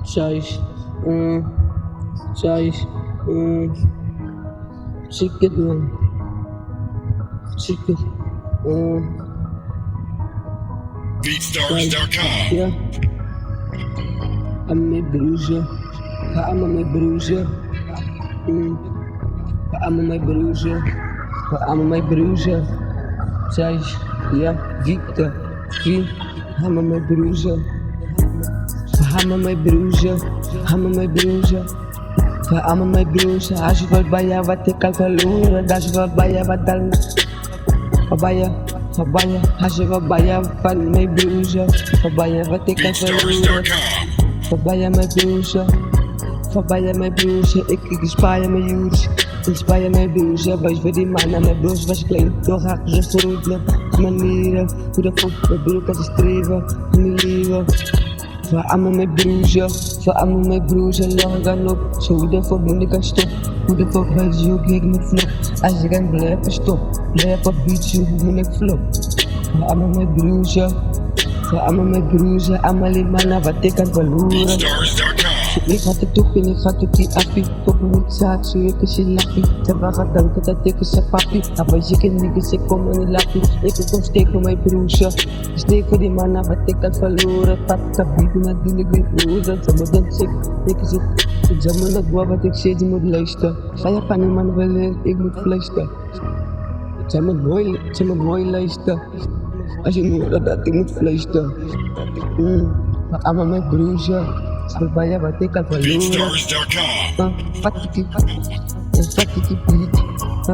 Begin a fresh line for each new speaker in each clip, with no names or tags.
6, chicken man, chicken,
BeatStars.com.
yeah, I'm a bruiser, I'm a bruiser, I'm a bruiser, I'm a bruiser, 6, yeah, Victor, V, I'm a bruiser, I'm a bruiser, I'm a bruiser. I'm my bruiser, acho que vai vai ter calcalura, acho que vai dar Babaya, acho que vai my bruiser, vai ter calcalura,
BeatStars.com.
my bruiser, ik inspire my use, inspire my bruiser, vais ver die man aan my bruis, was klein, toch hak je verroedelen, manieren, hoe de fuck mijn broek kan streven, niet liegen. I'm my bruiser, I'm my bruiser, lang gaan op. Zo hoe de fuck moet ik aan stop? Hoe de fuck bij je ook ik niet flop? Als ik aan blijven stop, blijven beat je hoe moet ik flop? I'm my bruiser, I'm alleen maar naar wat ik kan verloren.
BeatStars.com.
Ik had het op en ik had het die appie. Top me niet zaad, zo ik is je lappie. Ze gaan danken dat ik is een papi. Maar je kan niet, ik kom in die lappie. Ik kom steken mijn broertje. Steek voor die mannen wat ik had verloren. Pat kabiet en natuurlijk weer broer. Ze moet dan sick, ik is het. Ze moet dat boven wat ik zeg, je moet luisteren. Ga je van die man willen, ik moet fluisteren. Ze moet mooi luisteren. Als je nu hoort dat ik moet fluisteren. Maar allemaal mijn broertje. Berbaya wat ik al verloren.
BeatStars.com.
Fatiki beat.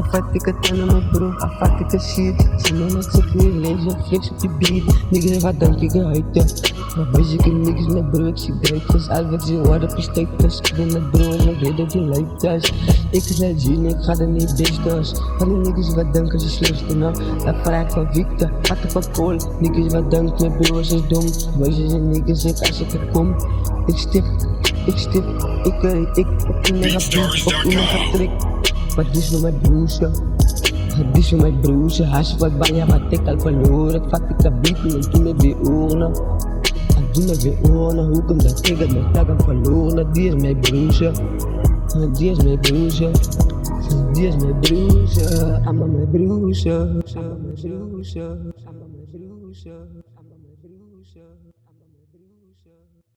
Fatiki ten mijn bro. Fatiki shit. Ze nemen het zeker lezen. Flex op die beat. Nigga wat dank ik uit. Maar weet je kan niks met bro. Ik zie breakers. Al wat ze worden op je steektas. Ik ben met bro en ik weet dat je lijkt thuis. Ik zei Gene, ik ga er niet best thuis. Van die niggas wat dank als je slechtste nou. Dat vraag van Victor. Wat de fuck cool. Niggas wat dank met bro is dom. Weet je zijn niggas ik als ik er kom. Ik stip, ik trek. Maar dit is voor mijn broertje. Dit is voor mijn broertje. Als je wat bij je wat ik al verloren. Vat ik een beat en toen heb je oren. En toen heb je oren. Hoe komt dat ik het met dat heb verloren? Die is mijn broertje. Die is mijn broertje. Die is mijn broertje. I'm my broertje. I'm my broertje.